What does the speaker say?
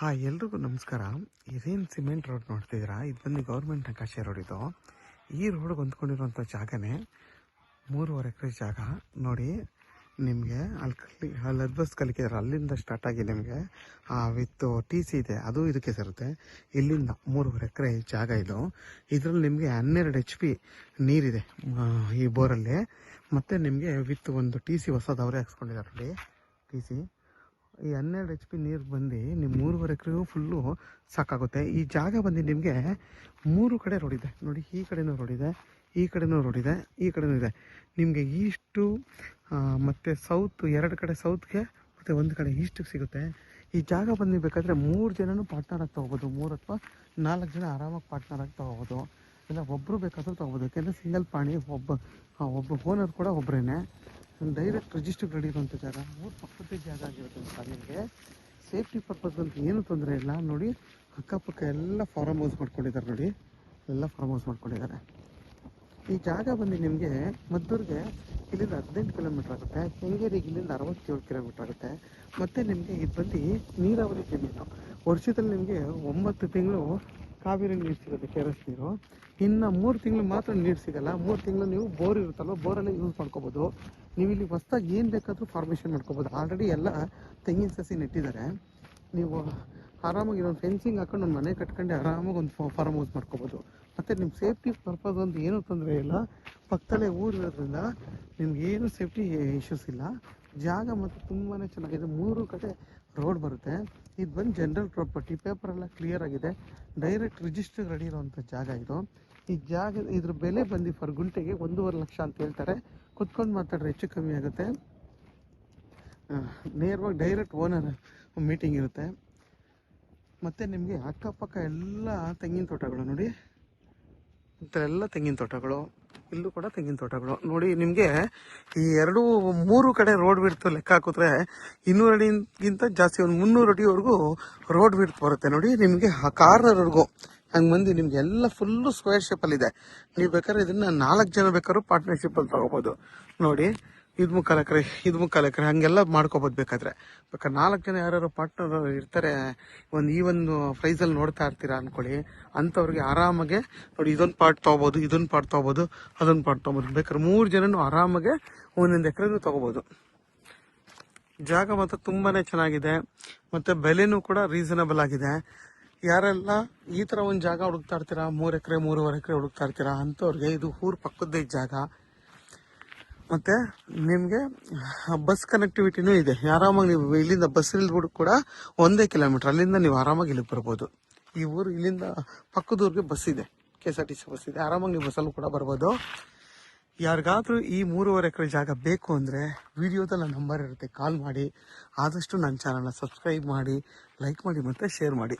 ಎಲ್ರಿಗೂ ನಮಸ್ಕಾರ. ಇದೇನು ಸಿಮೆಂಟ್ ರೋಡ್ ನೋಡ್ತಿದ್ದೀರಾ, ಇದು ಬಂದು ಗೌರ್ಮೆಂಟ್ ನಕಾಶೆ ರೋಡ್. ಇದು ಈ ರೋಡ್ಗೆ ಹೊಂದ್ಕೊಂಡಿರೋಂಥ ಜಾಗನೇ 3.5 ಎಕರೆ ಜಾಗ ನೋಡಿ. ನಿಮಗೆ ಅಲ್ಲಿ ಅಡ್ಬಸ್ ಕಲಿಕಿದ್ರೆ ಅಲ್ಲಿಂದ ಸ್ಟಾರ್ಟ್ ಆಗಿ ನಿಮಗೆ ವಿತ್ TC ಇದೆ, ಅದು ಇದಕ್ಕೆ ಸೇರುತ್ತೆ. ಇಲ್ಲಿಂದ 3.5 ಎಕರೆ ಜಾಗ ಇದು. ಇದರಲ್ಲಿ ನಿಮಗೆ 12 HP ನೀರಿದೆ ಈ ಬೋರಲ್ಲಿ. ಮತ್ತು ನಿಮಗೆ ವಿತ್ ಒಂದು TC ಹೊಸದು ಅವರೇ ಹಾಕ್ಸ್ಕೊಂಡಿದ್ದಾರೆ ನೋಡಿ. TC ಈ 12 HP ನೀರು ಬಂದು ನಿಮ್ಮ 3.5 ಎಕರೆಗೂ ಫುಲ್ಲು ಸಾಕಾಗುತ್ತೆ. ಈ ಜಾಗ ಬಂದು ನಿಮಗೆ 3 ಕಡೆ ರೋಡ್ ಇದೆ ನೋಡಿ. ಈ ಕಡೆನೂ ರೋಡ್ ಇದೆ, ಈ ಕಡೆನೂ ರೋಡ್ ಇದೆ, ಈ ಕಡೆನೂ ಇದೆ. ನಿಮಗೆ ಈಸ್ಟು ಮತ್ತು ಸೌತ್ 2 ಕಡೆ ಸೌತ್ಗೆ ಮತ್ತು 1 ಕಡೆ ಈಸ್ಟಿಗೆ ಸಿಗುತ್ತೆ. ಈ ಜಾಗ ಬಂದು ಬೇಕಾದರೆ 3 ಜನನೂ ಪಾರ್ಟ್ನರ್ ಆಗಿ ತೊಗೋಬೋದು. 3 ಅಥವಾ 4 ಜನ ಆರಾಮಾಗಿ ಪಾರ್ಟ್ನರ್ ಆಗಿ ತೊಗೋಬೋದು. ಇಲ್ಲ ಒಬ್ಬರು ಬೇಕಾದರೂ ತೊಗೋಬೋದು. ಯಾಕೆಂದರೆ ಸಿಂಗಲ್ ಪಾಣಿ ಒಬ್ಬ ಓನರ್ ಕೂಡ ಒಬ್ಬರೇನೆ. ಡೈರೆಕ್ಟ್ ರಿಜಿಸ್ಟರ್ ರೆಡಿ ಇರುವಂಥ ಜಾಗ, ಊರು ಪಕ್ಕದ ಜಾಗ ಆಗಿರುತ್ತೆ. ನಿಮಗೆ ಸೇಫ್ಟಿ ಪರ್ಪಸ್ ಅಂತ ಏನೂ ತೊಂದರೆ ಇಲ್ಲ ನೋಡಿ. ಅಕ್ಕಪಕ್ಕ ಎಲ್ಲ ಫಾರ್ಮ್ ಹೌಸ್ ಮಾಡ್ಕೊಂಡಿದ್ದಾರೆ ನೋಡಿ, ಎಲ್ಲ ಫಾರ್ಮ್ ಹೌಸ್ ಮಾಡ್ಕೊಂಡಿದ್ದಾರೆ. ಈ ಜಾಗ ಬಂದು ನಿಮಗೆ ಮದ್ದೂರಿಗೆ ಇಲ್ಲಿಂದ 18 ಕಿಲೋಮೀಟ್ರ್ ಆಗುತ್ತೆ. ಕೆಂಗೇರಿಗೆ ಇಲ್ಲಿಂದ 67 ಕಿಲೋಮೀಟ್ರ್ ಆಗುತ್ತೆ. ಮತ್ತು ನಿಮಗೆ ಇದು ಬಂದು ನೀರಾವರಿ ಜಮೀನು. ವರ್ಷದಲ್ಲಿ ನಿಮಗೆ 9 ತಿಂಗಳು ಕಾವೇರಿ ನೀರು ಸಿಗುತ್ತೆ, ಕೆರೆಸ್ ನೀರು. ಇನ್ನು 3 ತಿಂಗಳು ಮಾತ್ರ ನೀರು ಸಿಗಲ್ಲ. 3 ತಿಂಗಳು ನೀವು ಬೋರ್ ಇರುತ್ತಲ್ವ, ಬೋರಲ್ಲೇ ಯೂಸ್ ಮಾಡ್ಕೋಬೋದು. ನೀವು ಇಲ್ಲಿ ಹೊಸ್ದಾಗಿ ಏನು ಬೇಕಾದರೂ ಫಾರ್ಮೇಷನ್ ಮಾಡ್ಕೋಬೋದು. ಆಲ್ರೆಡಿ ಎಲ್ಲ ತೆಂಗಿನ ಸಸಿ ನೆಟ್ಟಿದ್ದಾರೆ. ನೀವು ಆರಾಮಾಗಿ ಒಂದು ಫೆನ್ಸಿಂಗ್ ಹಾಕೊಂಡು ಒಂದು ಮನೆ ಕಟ್ಕೊಂಡು ಆರಾಮಾಗಿ ಒಂದು ಫಾರ್ಮ್ ಹೌಸ್ ಮಾಡ್ಕೋಬೋದು. ಮತ್ತು ನಿಮ್ಮ ಸೇಫ್ಟಿ ಪರ್ಪಸ್ ಒಂದು ಏನೂ ತೊಂದರೆ ಇಲ್ಲ. ಪಕ್ಕದಲ್ಲೇ ಊರು ಇರೋದ್ರಿಂದ ನಿಮ್ಗೇನು ಸೇಫ್ಟಿ ಇಶ್ಯೂಸ್ ಇಲ್ಲ. ಜಾಗ ಮತ್ತು ತುಂಬಾ ಚೆನ್ನಾಗಿದೆ. 3 ಕಡೆ ರೋಡ್ ಬರುತ್ತೆ. ಇದು ಬಂದು ಜನರಲ್ ಪ್ರಾಪರ್ಟಿ, ಪೇಪರೆಲ್ಲ ಕ್ಲಿಯರ್ ಆಗಿದೆ. ಡೈರೆಕ್ಟ್ ರಿಜಿಸ್ಟರ್ ರೆಡಿ ಇರೋವಂಥ ಜಾಗ ಇದು. ಈ ಜಾಗ ಇದ್ರ ಬೆಲೆ ಬಂದು ಫರ್ ಗುಂಟೆಗೆ 1.5 ಲಕ್ಷ ಅಂತ ಹೇಳ್ತಾರೆ. ಕುತ್ಕೊಂಡು ಮಾತಾಡ್ರೆ ಹೆಚ್ಚು ಕಮ್ಮಿ ಆಗುತ್ತೆ. ನೇರವಾಗಿ ಡೈರೆಕ್ಟ್ ಓನರ್ ಮೀಟಿಂಗ್ ಇರುತ್ತೆ. ಮತ್ತು ನಿಮಗೆ ಅಕ್ಕಪಕ್ಕ ಎಲ್ಲ ತೆಂಗಿನ ತೋಟಗಳು ನೋಡಿ, ಎಲ್ಲ ತೆಂಗಿನ ತೋಟಗಳು, ಇಲ್ಲೂ ಕೂಡ ತೆಂಗಿನ ತೋಟಗಳು ನೋಡಿ. ನಿಮಗೆ ಈ 3 ಕಡೆ ರೋಡ್ ಬಿಡ್ತು ಲೆಕ್ಕ ಹಾಕಿದ್ರೆ 200 ಅಡಿಗಿಂತ ಜಾಸ್ತಿ, ಒಂದು 300 ಅಡಿವರೆಗೂ ರೋಡ್ ಬಿಡ್ತು ಬರುತ್ತೆ ನೋಡಿ. ನಿಮಗೆ ಆ ಕಾರ್ನರ್ವರೆಗೂ ಹಂಗೆ ಬಂದು ನಿಮ್ಗೆ ಎಲ್ಲ ಫುಲ್ಲು ಸ್ಕ್ವೇರ್ ಶೇಪಲ್ಲಿದೆ. ನೀವು ಬೇಕಾದ್ರೆ ಇದನ್ನು 4 ಜನ ಬೇಕಾದ್ರೂ ಪಾರ್ಟ್ನರ್ಶಿಪ್ಪಲ್ಲಿ ತೊಗೋಬೋದು ನೋಡಿ. ಇದು 3/4 ಎಕರೆ, ಇದು 3/4 ಎಕರೆ ಹಂಗೆಲ್ಲ ಮಾಡ್ಕೋಬೋದು. ಬೇಕಾದ್ರೆ 4 ಜನ ಯಾರು ಪಾರ್ಟ್ನರ್ ಇರ್ತಾರೆ, ಈ ಒಂದು ಪ್ರೈಸಲ್ಲಿ ನೋಡ್ತಾ ಇರ್ತೀರಾ ಅಂದ್ಕೊಳ್ಳಿ. ಅಂಥವ್ರಿಗೆ ಆರಾಮಾಗೆ ನೋಡಿ, ಇದೊಂದು ಪಾರ್ಟ್ ತೊಗೋಬೋದು, ಇದೊಂದು ಪಾರ್ಟ್ ತೊಗೋಬೋದು, ಅದೊಂದು ಪಾರ್ಟ್ ತೊಗೋಬೋದು. ಬೇಕಾದ್ರೆ 3 ಜನನೂ ಆರಾಮಾಗೆ 1 ಎಕರೆನೂ ತೊಗೋಬೋದು. ಜಾಗ ಮಾತ್ರ ತುಂಬಾ ಚೆನ್ನಾಗಿದೆ. ಮತ್ತು ಬೆಲೆನೂ ಕೂಡ ರೀಸನಬಲ್ ಆಗಿದೆ. ಯಾರೆಲ್ಲ ಈ ಥರ ಒಂದು ಜಾಗ ಹುಡುಕ್ತಾ ಇರ್ತೀರಾ, 3 ಎಕರೆ 3.5 ಎಕರೆ ಹುಡುಕ್ತಾ ಇರ್ತೀರಾ ಅಂಥವ್ರಿಗೆ ಇದು ಊರು ಪಕ್ಕದ ಜಾಗ. ಮತ್ತು ನಿಮಗೆ ಬಸ್ ಕನೆಕ್ಟಿವಿಟಿನೂ ಇದೆ. ಆರಾಮಾಗಿ ನೀವು ಇಲ್ಲಿಂದ ಬಸ್ ಇಲ್ದ್ಬಿಟ್ಟು ಕೂಡ 1 ಕಿಲೋಮೀಟ್ರ್ ಅಲ್ಲಿಂದ ನೀವು ಆರಾಮಾಗಿ ಇಲ್ಲಿಗೆ ಬರ್ಬೋದು. ಈ ಊರು ಇಲ್ಲಿಂದ ಪಕ್ಕದೂರಿಗೆ ಬಸ್ ಇದೆ, KSRTC ಬಸ್ ಇದೆ. ಆರಾಮಾಗಿ ನೀವು ಬಸ್ಸಲ್ಲೂ ಕೂಡ ಬರ್ಬೋದು. ಯಾರಿಗಾದ್ರೂ ಈ 3.5 ಎಕರೆ ಜಾಗ ಬೇಕು ಅಂದರೆ ವಿಡಿಯೋದಲ್ಲಿ ನನ್ನ ನಂಬರ್ ಇರುತ್ತೆ, ಕಾಲ್ ಮಾಡಿ. ಆದಷ್ಟು ನನ್ನ ಚಾನಲ್ನ ಸಬ್ಸ್ಕ್ರೈಬ್ ಮಾಡಿ, ಲೈಕ್ ಮಾಡಿ ಮತ್ತು ಶೇರ್ ಮಾಡಿ.